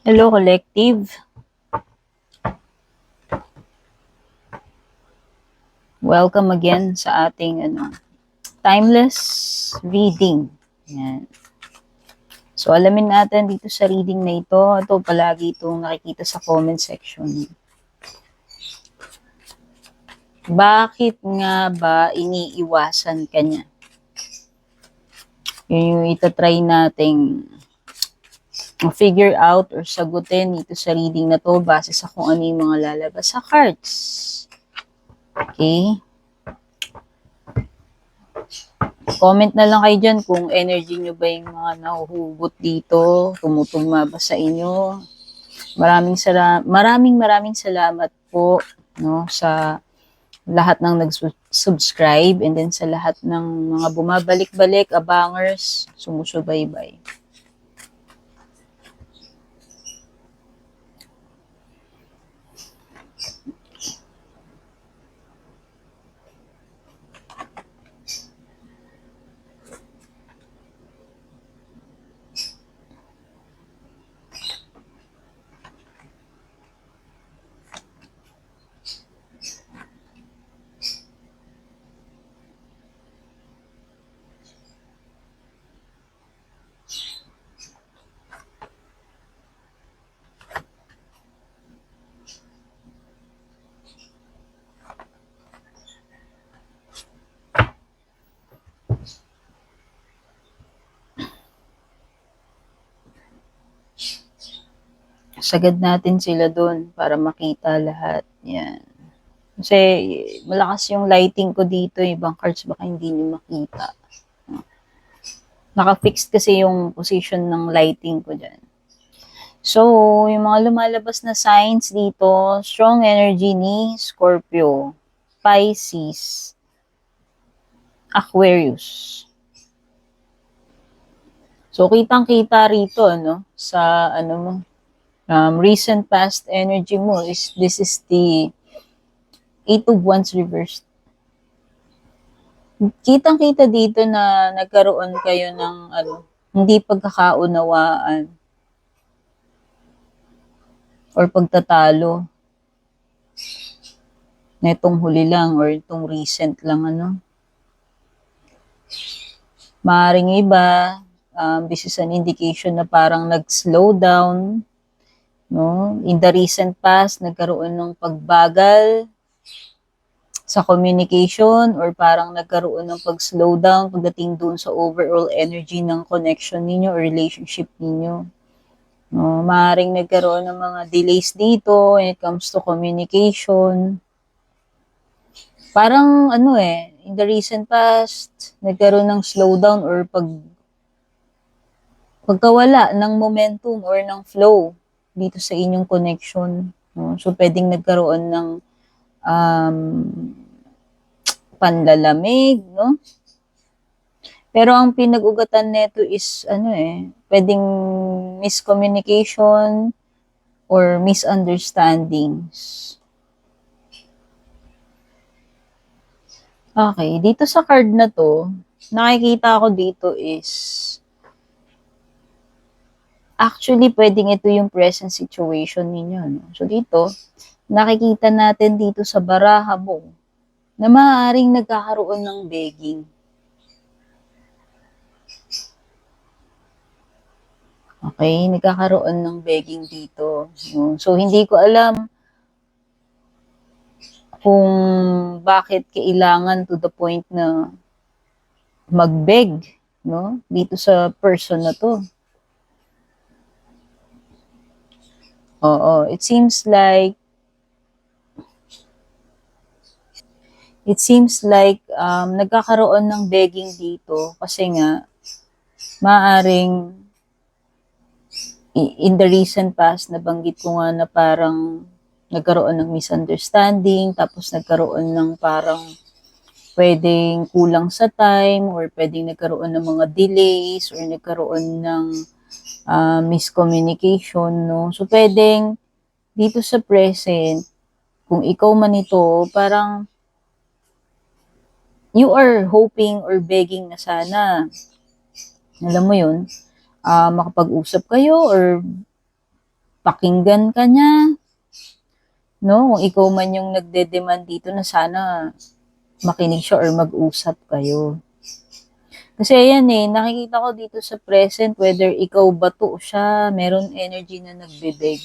Hello, collective. Welcome again sa ating timeless reading. Yan. So, alamin natin dito sa reading na ito. Ito, palagi itong nakikita sa comment section. Bakit nga ba iniiwasan ka niya? Yun yung itatry nating figure out or sagutin dito sa reading na to base sa kung ano yung mga lalabas sa cards. Okay? Comment na lang kayo dyan kung energy nyo ba yung mga nahuhugot dito, tumutugma ba sa inyo. Maraming salamat po no sa lahat ng nag-subscribe and then sa lahat ng mga bumabalik-balik, abangers, sumusubaybay. Sagad natin sila doon para makita lahat. Yan. Kasi malakas yung lighting ko dito, ibang cards baka hindi nyo makita. Naka-fixed kasi yung position ng lighting ko dyan. So, yung mga lumalabas na signs dito, strong energy ni Scorpio, Pisces, Aquarius. So, kitang-kita rito, sa, mo, recent past energy mo this is the Eight of Wands reversed. Kitang-kita dito na nagkaroon kayo ng, hindi pagkakaunawaan or pagtatalo netong huli lang or itong recent lang Maaaring iba, this is an indication na parang nag-slow down, no? In the recent past, nagkaroon ng pagbagal sa communication or parang nagkaroon ng pag-slow down pagdating doon sa overall energy ng connection ninyo or relationship ninyo. No, maaaring nagkaroon ng mga delays dito when it comes to communication. Parang in the recent past, nagkaroon ng slowdown or pagkawala ng momentum or ng flow dito sa inyong connection. No? So, pwedeng nagkaroon ng panlalamig, no? Pero ang pinag-ugatan nito is, pwedeng miscommunication or misunderstandings. Okay, dito sa card na to, nakikita ko dito is, actually, pwedeng ito yung present situation ninyo. No? So, dito, nakikita natin dito sa baraha mo na maaaring nagkakaroon ng begging. Okay, nagkakaroon ng begging dito. No? So, hindi ko alam kung bakit kailangan to the point na mag-beg, no? Dito sa person na to. Oo, it seems like nagkakaroon ng begging dito kasi nga maaring in the recent past nabanggit ko nga na parang nagkaroon ng misunderstanding tapos nagkaroon ng parang pwedeng kulang sa time or pwedeng nagkaroon ng mga delays or nagkaroon ng miscommunication, no? So, pwedeng dito sa present, kung ikaw man ito, parang you are hoping or begging na sana, alam mo yun, makapag-usap kayo or pakinggan ka niya, no? Kung ikaw man yung nagde-demand dito na sana makinig siya or mag-usap kayo. Kasi ayan nakikita ko dito sa present, whether ikaw ba to o siya, meron energy na nagbebeg.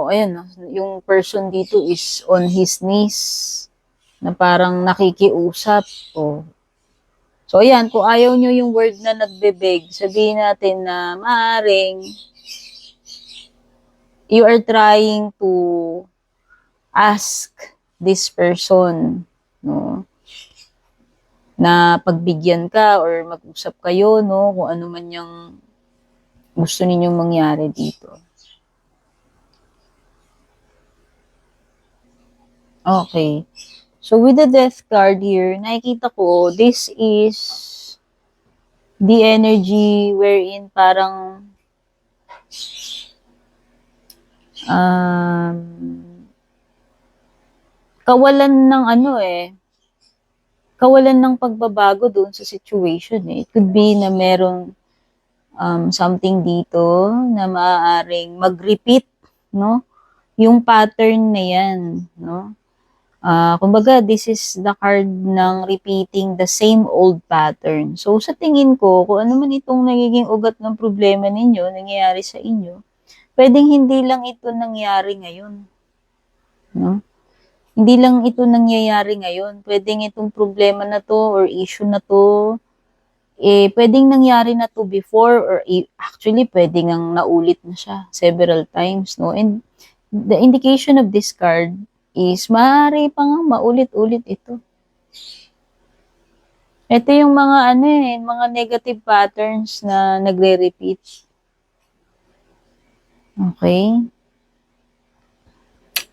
Ayan, yung person dito is on his knees, na parang nakikiusap. So, ayan, kung ayaw nyo yung word na nagbebeg, sabihin natin na maaring you are trying to ask this person, no, na pagbigyan ka or mag-usap kayo, no, kung ano man yung gusto ninyong mangyari dito. Okay. So, with the death card here, nakikita ko, this is the energy wherein parang um, kawalan ng kawalan ng pagbabago doon sa situation. It could be na merong something dito na maaaring mag-repeat, no? Yung pattern na yan, no? Kumbaga, this is the card ng repeating the same old pattern. So, sa tingin ko, kung ano man itong nagiging ugat ng problema ninyo, nangyayari sa inyo, pwedeng hindi lang ito nangyari ngayon. No? Hindi lang ito nangyayari ngayon. Pwedeng itong problema na to or issue na to, pwedeng nangyari na to before or actually, pwedeng ang naulit na siya several times. No? And the indication of this card is maaari pa nga maulit-ulit ito. Ito yung mga mga negative patterns na nagre-repeat. Okay?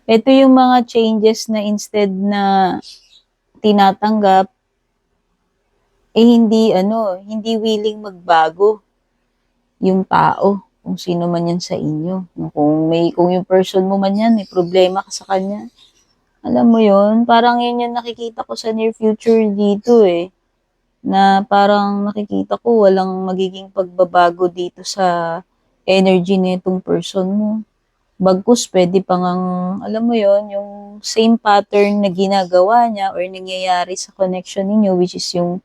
Ito yung mga changes na instead na tinatanggap, hindi willing magbago yung tao, kung sino man yan sa inyo. Kung yung person mo man yan, may problema ka sa kanya, alam mo yun, parang yun yung nakikita ko sa near future dito na parang nakikita ko walang magiging pagbabago dito sa energy nitong person mo. Bagkus, pwede pa ngang, alam mo yon yung same pattern na ginagawa niya or nangyayari sa connection ninyo, which is yung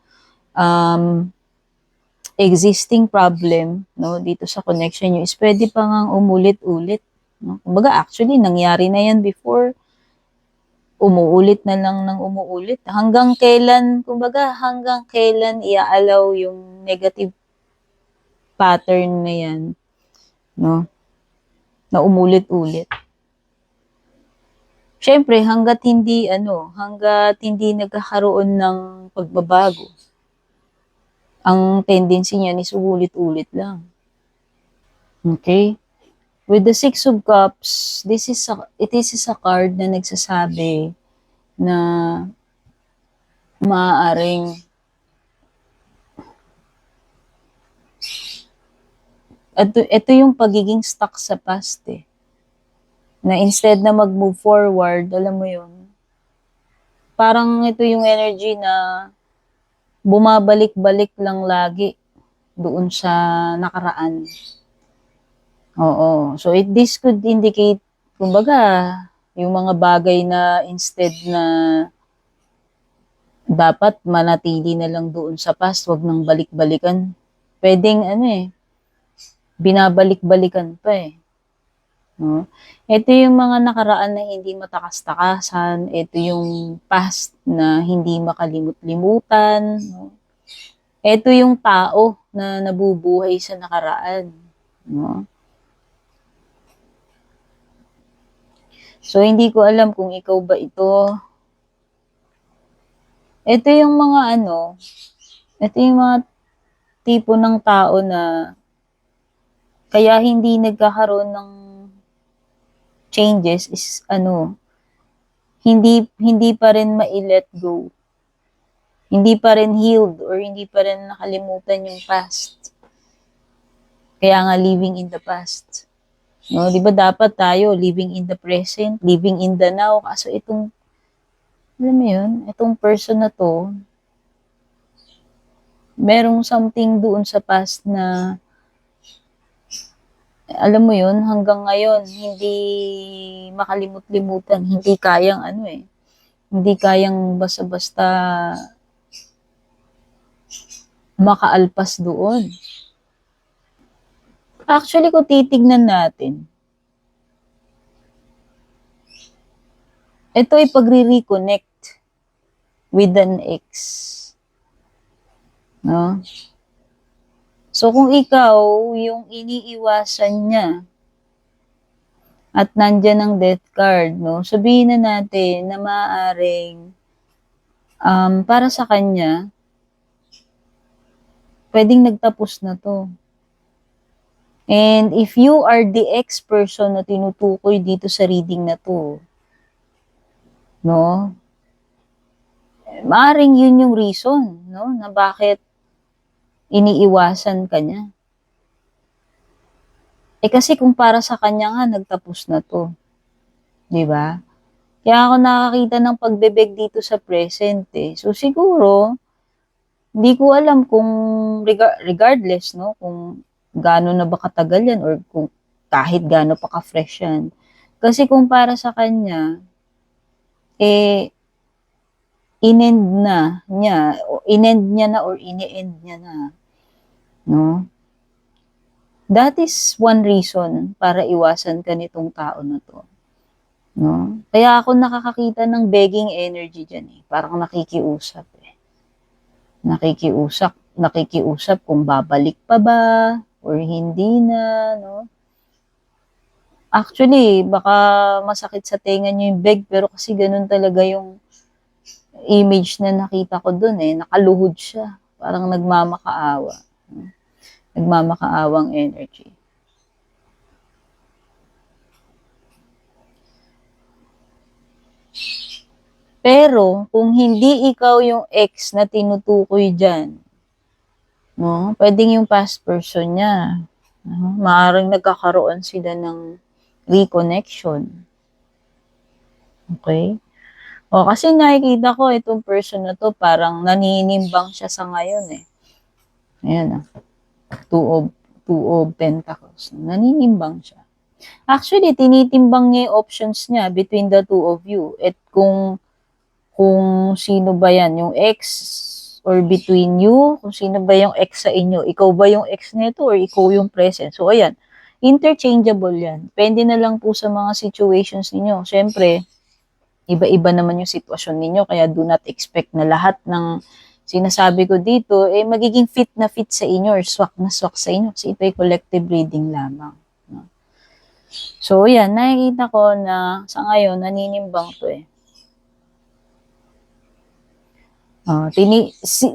existing problem, no, dito sa connection nyo, is pwede pa ngang umulit-ulit. No? Kumbaga, actually, nangyari na yan before, umuulit na lang ng umuulit. Hanggang kailan iaalaw yung negative pattern na yan, no? Na umulit-ulit. Siyempre, hanggat hindi nagkakaroon ng pagbabago, ang tendency niyan is ulit-ulit lang. Okay? With the Six of Cups, it is a card na nagsasabi na maaaring ito yung pagiging stuck sa past na instead na mag-move forward, alam mo yun, parang ito yung energy na bumabalik-balik lang lagi doon sa nakaraan. Oo. So, this could indicate, kumbaga, yung mga bagay na instead na dapat manatili na lang doon sa past, wag nang balik-balikan. Pwedeng, binabalik-balikan pa No? Ito yung mga nakaraan na hindi matakas-takasan. Ito yung past na hindi makalimut-limutan. No? Ito yung tao na nabubuhay sa nakaraan. No? So, hindi ko alam kung ikaw ba ito. Ito yung mga ito yung mga tipo ng tao na kaya hindi nagkakaroon ng changes is hindi pa rin ma-let go. Hindi pa rin healed or hindi pa rin nakalimutan yung past. Kaya nga living in the past. No, 'di ba dapat tayo living in the present, living in the now. Kaso alam mo yun, itong person na to, merong something doon sa past na alam mo yun, hanggang ngayon, hindi makalimut-limutan, hindi kayang hindi kayang basta-basta makaalpas doon. Actually, kung titignan natin, ito ay pagre-reconnect with an ex. No? So, kung ikaw, yung iniiwasan niya, at nandyan ang death card, no? Sabihin na natin na maaaring para sa kanya, pwedeng nagtapos na to. And if you are the ex-person na tinutukoy dito sa reading na to, no? Maaaring yun yung reason, no? Na bakit iniiwasan ka niya. Kasi kung para sa kanya nga, nagtapos na to. 'Di ba? Kaya ako nakakita ng pagbebeg dito sa present So siguro, hindi ko alam kung regardless, no? Kung gaano na ba katagal yan or kung kahit gaano pa ka-fresh yan. Kasi kung para sa kanya, inend niya na or ini-end niya na. No? That is one reason para iwasan ka nitong tao na to. No? Kaya ako nakakakita ng begging energy dyan Parang nakikiusap Nakikiusap kung babalik pa ba or hindi na, no? Actually, baka masakit sa tenga niyo yung beg, pero kasi ganun talaga yung image na nakita ko dun Nakaluhod siya. Parang nagmamakaawa. Nagmamakaawang energy. Pero, kung hindi ikaw yung ex na tinutukoy dyan, no, pwedeng yung past person niya. Maaaring nagkakaroon sila ng reconnection. Okay? Kasi nakikita ko itong person na to, parang naninimbang siya sa ngayon Ayan Two of Pentacles. Naninimbang siya. Actually, tinitimbang niya yung options niya between the two of you. At kung sino ba yan, yung ex or between you, kung sino ba yung ex sa inyo. Ikaw ba yung ex nito or ikaw yung present? So, ayan. Interchangeable yan. Depende na lang po sa mga situations ninyo. Siyempre, iba-iba naman yung sitwasyon ninyo, kaya do not expect na lahat ng sinasabi ko dito, magiging fit na fit sa inyo or swak na swak sa inyo kasi ito ay collective reading lamang. No? So, yan, nakikita ko na sa ngayon, naninimbang to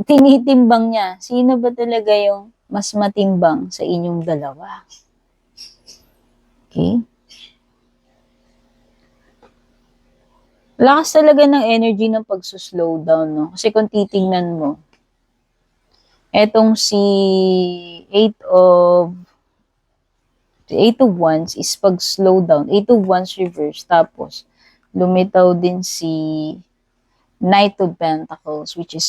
tinitimbang niya, sino ba talaga yung mas matimbang sa inyong dalawa? Okay? Lakas talaga ng energy ng pagsuslow down, no? Kasi kung titingnan mo, etong si Eight of Wands is pag-slow down. Eight of Wands reverse. Tapos, lumitaw din si Knight of Pentacles, which is,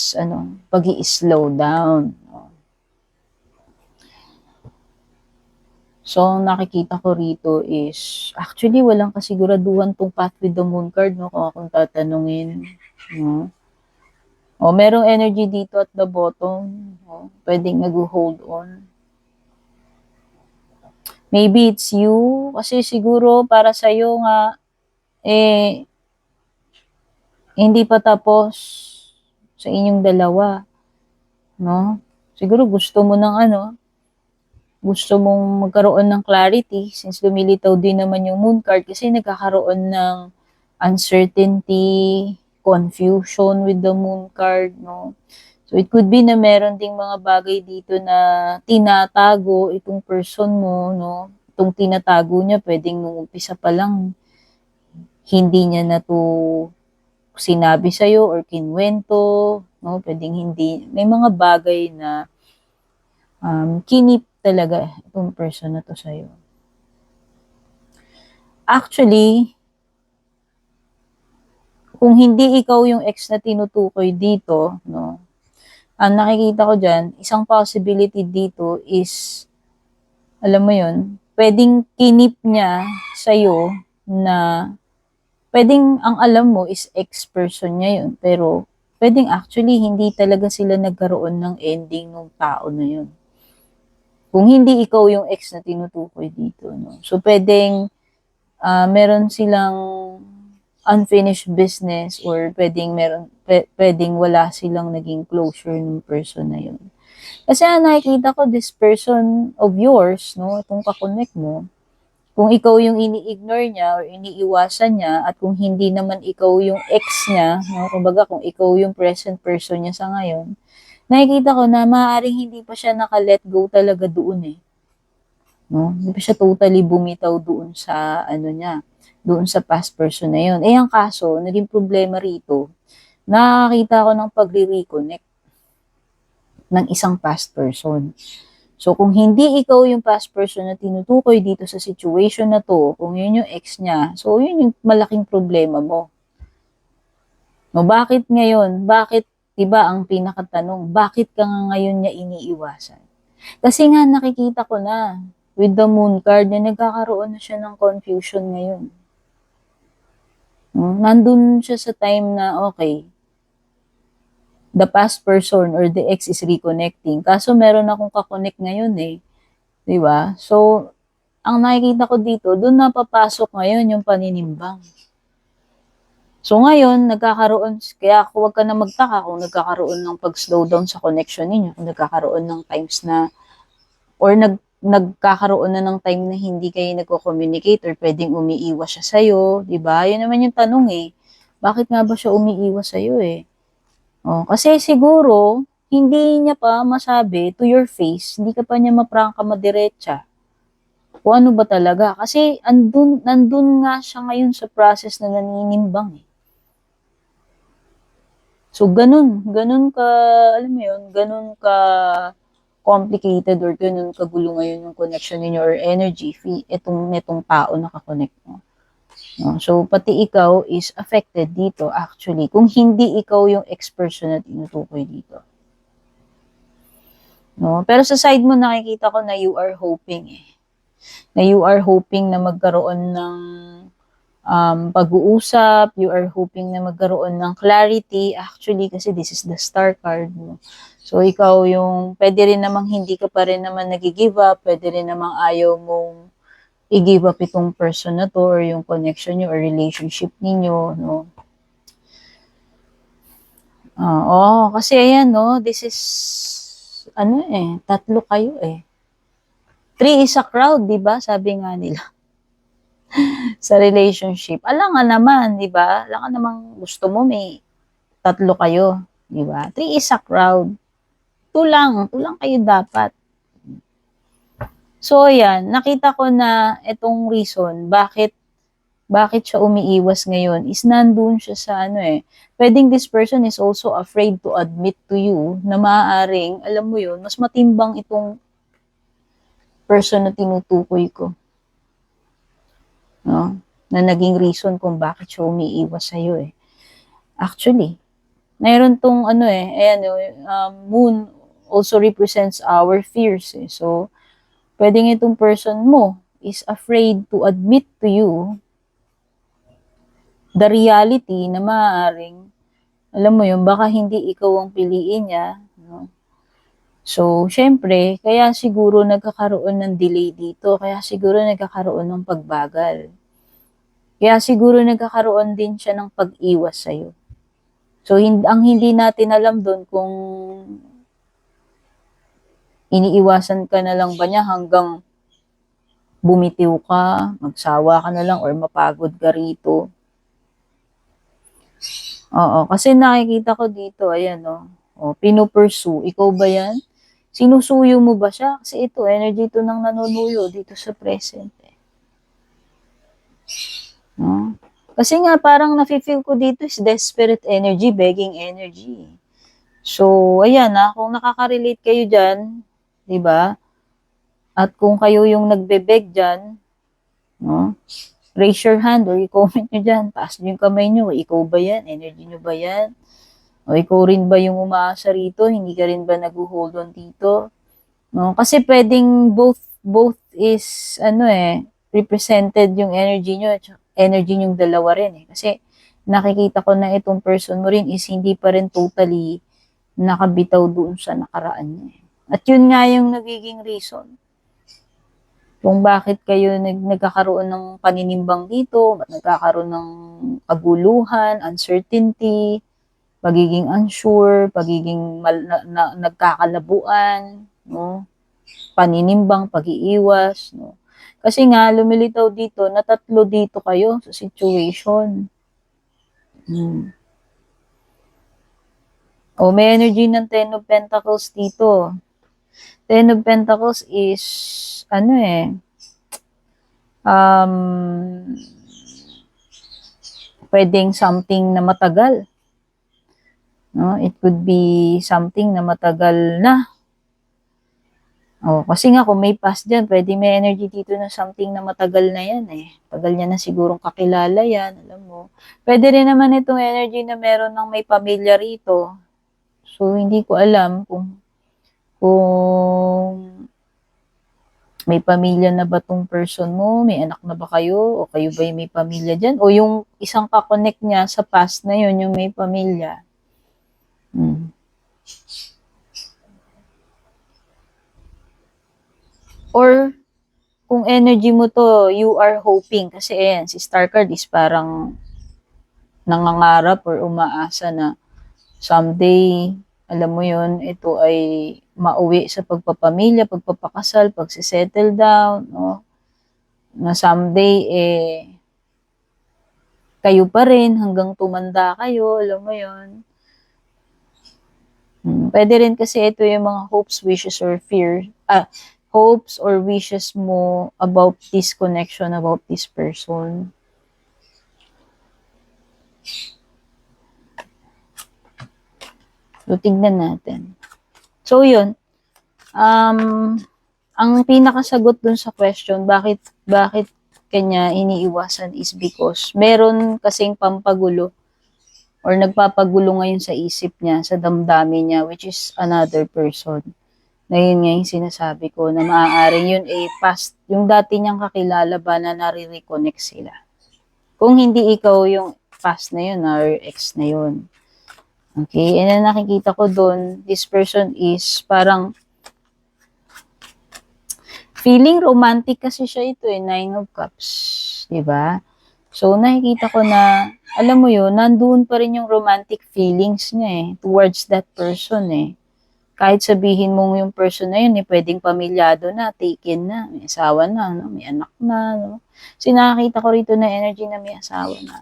pag-i-slow down. So, nakikita ko rito is, actually, walang kasiguraduhan tong Path with the Moon card, no? Kung akong tatanungin. No? Merong energy dito at the bottom. Pwedeng nag-hold on. Maybe it's you. Kasi siguro, para sa'yo nga, hindi pa tapos sa inyong dalawa. No? Siguro gusto mo gusto mong magkaroon ng clarity since lumilitaw din naman yung moon card kasi nagkakaroon ng uncertainty, confusion with the moon card, no? So, it could be na meron ding mga bagay dito na tinatago itong person mo, no? Itong tinatago niya, pwedeng nung umpisa pa lang, hindi niya na to sinabi sa'yo or kinwento, no? Pwedeng hindi. May mga bagay na kinip talaga itong person na to sa'yo. Actually, kung hindi ikaw yung ex na tinutukoy dito, no, ang nakikita ko dyan, isang possibility dito is, alam mo yun, pwedeng kinip niya sa'yo na pwedeng ang alam mo is ex-person niya yun, pero pwedeng actually hindi talaga sila nagkaroon ng ending ng tao na yun. Kung hindi ikaw yung ex na tinutukoy dito, no? So, pwedeng meron silang unfinished business or pwedeng wala silang naging closure ng person na yun. Kasi nakikita ko this person of yours, no, itong kakonect mo, kung ikaw yung ini-ignore niya or iniiwasan niya at kung hindi naman ikaw yung ex niya, no, kumbaga kung ikaw yung present person niya sa ngayon, nakikita ko na maaaring hindi pa siya naka-let go talaga doon eh. No? Hindi pa siya totally bumitaw doon sa ano niya, doon sa past person na yun. Eh ang kaso, naging problema rito, nakakita ko ng pagre-reconnect ng isang past person. So, kung hindi ikaw yung past person na tinutukoy dito sa situation na to, kung yun yung ex niya, so yun yung malaking problema mo. No, bakit ngayon? Bakit, diba, ang pinakatanong, bakit ka nga ngayon niya iniiwasan? Kasi nga nakikita ko na, with the moon card, na nagkakaroon na siya ng confusion ngayon. No? Nandun siya sa time na, okay, the past person or the ex is reconnecting. Kaso meron akong kakonect ngayon eh. Di ba? So, ang nakikita ko dito, doon napapasok ngayon yung paninimbang. So ngayon, kaya huwag ka na magtaka kung nagkakaroon ng pag-slow down sa connection ninyo, kung nagkakaroon ng times na, or nagkakaroon na ng time na hindi kayo nagko-communicate or pwedeng umiiwas siya sa'yo, di ba? Yun naman yung tanong eh. Bakit nga ba siya umiiwas sa'yo eh? Oh, kasi siguro, hindi niya pa masabi to your face, hindi ka pa niya maprangka madiretsa. Kung ano ba talaga. Kasi nandun nga siya ngayon sa process na naninimbang eh. So, ganun ka, alam mo yun, ganun ka complicated or ganun kagulo ngayon yung connection ninyo or energy, itong tao na kakonect mo. No? So, pati ikaw is affected dito actually, kung hindi ikaw yung ex-person na tinutukoy dito. No? Pero sa side mo, nakikita ko na you are hoping eh. Na you are hoping na magkaroon ng pag-uusap, you are hoping na magkaroon ng clarity. Actually, kasi this is the star card mo. So, ikaw yung, pwede rin namang hindi ka pa rin naman nag-give up, pwede rin namang ayaw mong i-give up itong person na to or yung connection nyo or relationship ninyo, no? Kasi ayan, no, this is, tatlo kayo eh. 3 is a crowd, di ba? Sabi nga nila. Sa relationship. Alam nga naman, di ba? Alam nga naman, gusto mo may tatlo kayo, di ba? 3 is a crowd. 2 lang kayo dapat. So, ayan, nakita ko na itong reason, bakit siya umiiwas ngayon is nandun siya sa pwedeng this person is also afraid to admit to you na maaaring, alam mo yun, mas matimbang itong person na tinutukoy ko. No? Na naging reason kung bakit siya umiiwas sa'yo eh. Actually, mayroon tong moon also represents our fears eh. So, pwedeng itong person mo is afraid to admit to you the reality na maaaring, alam mo yun, baka hindi ikaw ang piliin niya. No? So, syempre, kaya siguro nagkakaroon ng delay dito. Kaya siguro nagkakaroon ng pagbagal. Kaya siguro nagkakaroon din siya ng pag-iwas sa'yo. So, ang hindi natin alam doon kung iniiwasan ka na lang ba niya hanggang bumitiw ka, magsawa ka na lang, or mapagod ka rito. Oo, kasi nakikita ko dito, ayan pinupursue. Ikaw ba yan? Sinusuyo mo ba siya? Kasi ito, energy ito nang nanunuyo dito sa present. No? Kasi nga, parang nafe-feel ko dito is desperate energy, begging energy. So, ayan kung nakaka-relate kayo dyan, di ba? At kung kayo yung nagbe-beg dyan, no? Raise your hand or i-comment nyo dyan. Taas nyo yung kamay nyo. Ikaw ba yan? Energy nyo ba yan? O ikaw rin ba yung umaasa rito? Hindi ka rin ba nag-hold on dito? No? Kasi pwedeng both is, represented yung energy nyo, energy yung dalawa rin eh. Kasi, nakikita ko na itong person mo rin is hindi pa rin totally nakabitaw doon sa nakaraan niya. At yun nga yung nagiging reason kung bakit kayo nagkakaroon ng paninimbang dito, nagkakaroon ng kaguluhan, uncertainty, pagiging unsure, pagiging nagkakalabuan, no? Paninimbang, pag-iiwas, no? Kasi nga, lumilitaw dito, na tatlo dito kayo sa situation. O, may energy ng Ten of Pentacles dito. Ten of Pentacles is, pwedeng something na matagal. No? It could be something na matagal na. Kasi nga kung may past dyan, pwede may energy dito na something na matagal na yan eh. Tagal niya na sigurong kakilala yan, alam mo. Pwede rin naman itong energy na meron ng may pamilya rito. So, hindi ko alam kung may pamilya na ba tong person mo, may anak na ba kayo, o kayo ba yung may pamilya dyan, o yung isang kakonect niya sa past na yun, yung may pamilya. Or, kung energy mo to, you are hoping, kasi ayan, si Star card is parang nangangarap or umaasa na someday, alam mo yun, ito ay mauwi sa pagpapamilya, pagpapakasal, pagsisettle down, no? Na someday, kayo pa rin hanggang tumanda kayo, alam mo yun. Pwede rin kasi ito yung mga hopes, wishes, or fear, hopes or wishes mo about this connection, about this person. So, tignan natin. So, yun. Ang pinakasagot dun sa question, bakit kanya iniiwasan is because meron kasing pampagulo or nagpapagulo ngayon sa isip niya, sa damdamin niya, which is another person. Na yun nga yung sinasabi ko, na maaaring yun past, yung dati niyang kakilala ba na nare-reconnect sila. Kung hindi ikaw yung past na yun, or ex na yun. Okay, and then nakikita ko doon, this person is parang feeling romantic kasi siya ito Nine of Cups, di ba? So, nakikita ko na, alam mo yun, nandoon pa rin yung romantic feelings niya towards that person Kahit sabihin mo yung person na yun, pwedeng pamilyado na, taken na, may asawa na, no? May anak na, no? Kasi nakakita ko rito na energy na may asawa na.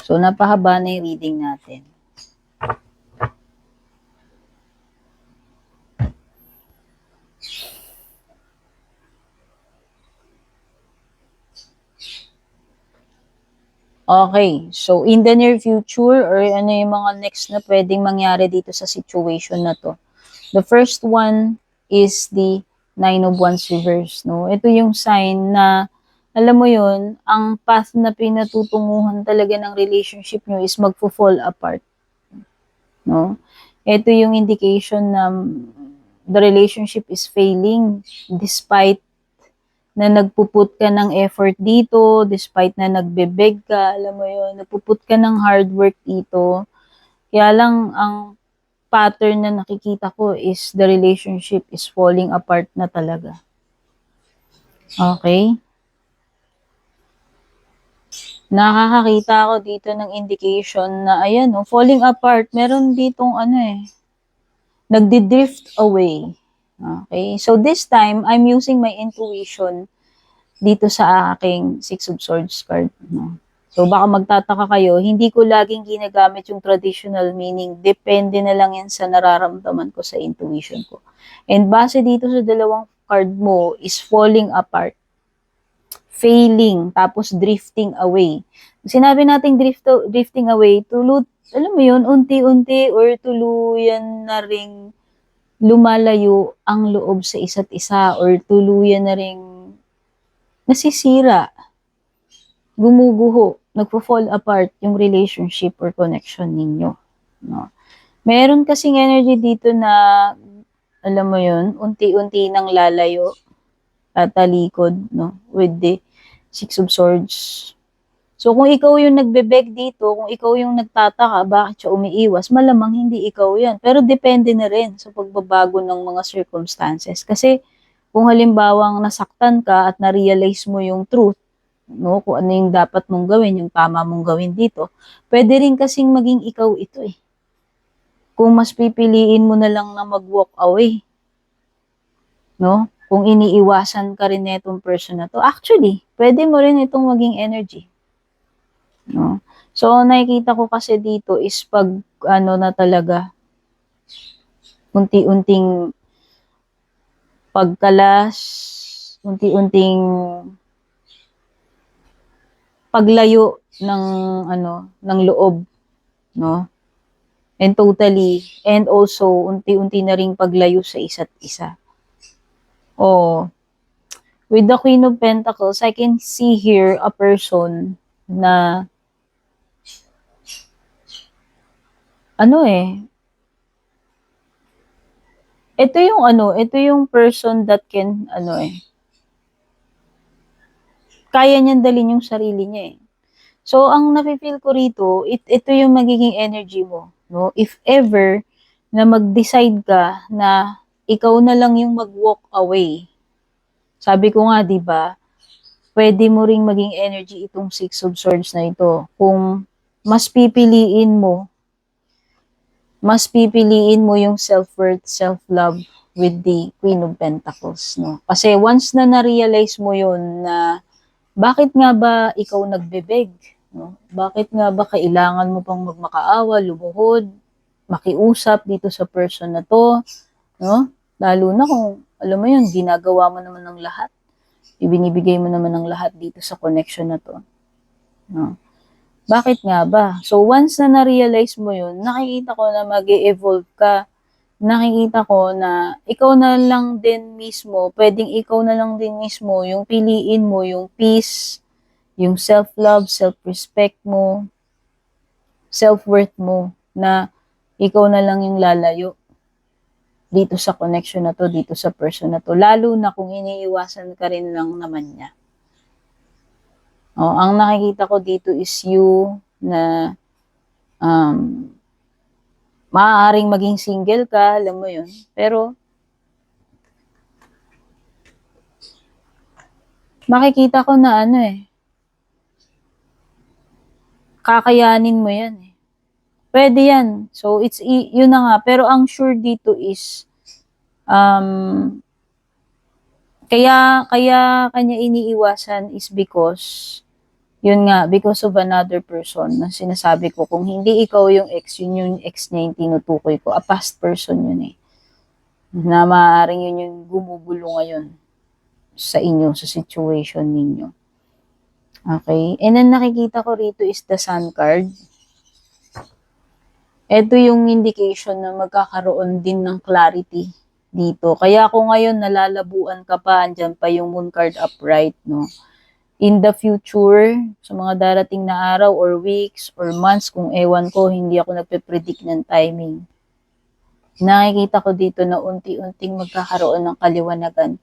So, napahaba na yung reading natin. Okay, so in the near future or ano yung mga next na pwedeng mangyari dito sa situation na to. The first one is the Nine of Wands reverse, no? Ito yung sign na, alam mo yun, ang path na pinatutunguhan talaga ng relationship nyo is magfo-fall apart, no? Ito yung indication na the relationship is failing despite na nagpuput ka ng effort dito, despite na nagbebeg ka, alam mo yun, nagpuput ka ng hard work dito. Kaya lang, ang pattern na nakikita ko is the relationship is falling apart na talaga. Okay? Nakakakita ako dito ng indication na, ayan, falling apart. Meron ditong nagdi-drift away. Okay? So, this time, I'm using my intuition dito sa aking Six of Swords card. No? So, baka magtataka kayo, hindi ko laging ginagamit yung traditional meaning. Depende na lang yan sa nararamdaman ko sa intuition ko. And base dito sa dalawang card mo is falling apart, failing, tapos drifting away. Sinabi nating drifting away, alam mo yun, unti-unti or tuluyan na ring lumalayo ang loob sa isa't isa or tuluyan na ring nasisira, gumuguho nagpo-fall apart yung relationship or connection ninyo, no? Meron kasing energy dito na, alam mo yun, unti-unti nang lalayo at talikod, no? With the Six of Swords. So, kung ikaw yung nagbe-beg dito, kung ikaw yung nagtataka, bakit siya umiiwas, malamang hindi ikaw yan. Pero depende na rin sa pagbabago ng mga circumstances. Kasi, kung halimbawang nasaktan ka at na-realize mo yung truth, no, kung ano yung dapat mong gawin, yung tama mong gawin dito, pwede rin kasing maging ikaw ito eh. Kung mas pipiliin mo na lang na mag-walk away, no? Kung iniiwasan ka rin netong person na to, actually, pwede mo rin itong maging energy. No? So, nakikita ko kasi dito is pag, ano na talaga, unti-unting pagkalas, unti-unting paglayo ng, ano, ng loob, no? And totally, and also, unti-unti na ring paglayo sa isa't isa. Oh, with the Queen of Pentacles, I can see here a person na, ano eh, ito yung person that can, ano eh, kaya niyang dalhin yung sarili niya eh. So, ang nafe-feel ko rito, ito yung magiging energy mo, no? If ever na mag-decide ka na ikaw na lang yung mag-walk away. Sabi ko nga, 'di ba? Pwede mo ring maging energy itong Six of Swords na ito. Kung mas pipiliin mo yung self-worth, self-love with the Queen of Pentacles, no? Kasi once na na-realize mo yun na bakit nga ba ikaw nagbebeg, no? Bakit nga ba kailangan mo pang magmakaawa, lumuhod, makiusap dito sa person na to, no? Lalo na kung, alam mo yun, ginagawa mo naman ng lahat. Ibinibigay mo naman ng lahat dito sa connection na to. No? Bakit nga ba? So, once na na-realize mo yun, nakikita ko na mag-evolve ka. Nakikita ko na ikaw na lang din mismo, pwedeng ikaw na lang din mismo, yung piliin mo yung peace, yung self-love, self-respect mo, self-worth mo, na ikaw na lang yung lalayo dito sa connection na to, dito sa person na to. Lalo na kung iniiwasan ka rin lang naman niya. Oh, ang nakikita ko dito is you na maaaring maging single ka, alam mo yun. Pero, makikita ko na ano eh, kakayanin mo yan eh. Pwede yan. So, yun na nga. Pero ang sure dito is, kaya kanya iniiwasan is because, yun nga, because of another person na sinasabi ko, kung hindi ikaw yung ex, yun yung ex niya yung tinutukoy ko. A past person yun eh. Na maaaring yun yung gumugulo ngayon sa inyo, sa situation ninyo. Okay? And then nakikita ko rito is the Sun card. Ito yung indication na magkakaroon din ng clarity dito. Kaya kung ngayon nalalabuan ka pa, andyan pa yung Moon card upright, no? In the future, sa mga darating na araw or weeks or months, kung ewan ko, hindi ako nagpe-predict ng timing. Nakikita ko dito na unti-unting magkakaroon ng kaliwanagan.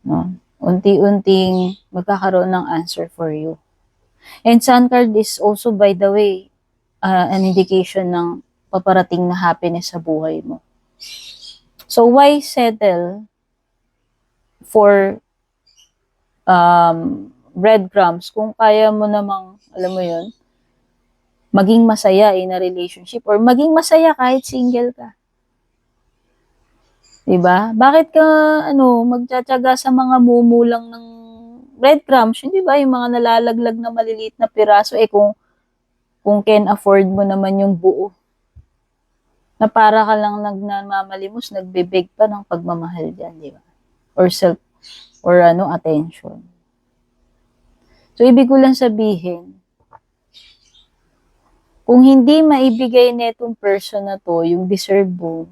No? Unti-unting magkakaroon ng answer for you. And Sun card is also, by the way, an indication ng paparating na happiness sa buhay mo. So, why settle for breadcrumbs kung kaya mo namang, alam mo yun, maging masaya in a relationship or maging masaya kahit single ka. Diba? Bakit ka, magtsatsaga sa mga mumulang ng breadcrumbs, hindi ba? Yung mga nalalaglag na maliliit na piraso, kung can afford mo naman yung buo. Na para ka lang nagmamalimos, nagbebeg pa ng pagmamahal dyan, di ba? Or attention. So, ibig ko lang sabihin, kung hindi maibigay netong person na to, yung deserve mo,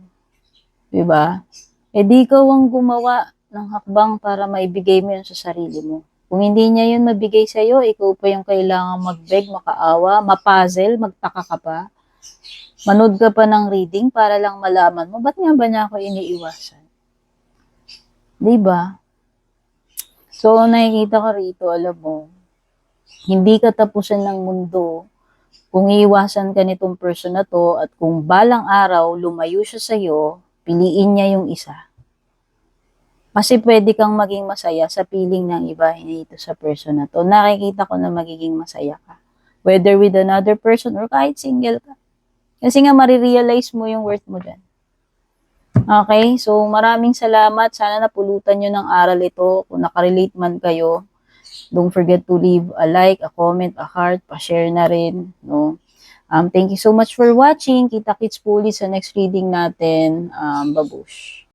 di ba? Di ikaw ang gumawa ng hakbang para maibigay mo yun sa sarili mo. Kung hindi niya yun mabigay sa'yo, ikaw pa yung kailangan mag-beg, makaawa, mapuzzle, magtaka ka pa. Manood ka pa ng reading para lang malaman mo, ba't nga ba niya ako iniiwasan? Diba? So, nakikita ko rito, alam mo, hindi katapusan ng mundo kung iiwasan ka nitong person na to at kung balang araw lumayo siya sa'yo, piliin niya yung isa. Kasi pwede kang maging masaya sa piling ng iba, hindi ito sa person na to. Nakikita ko na magiging masaya ka. Whether with another person or kahit single ka. Kasi nga marirealize mo yung worth mo dyan. Okay? So, maraming salamat. Sana napulutan nyo ng aral ito. Kung nakarelate man kayo, don't forget to leave a like, a comment, a heart, pa-share na rin. No? Thank you so much for watching. Kita-kits po ulit sa next reading natin. Babush.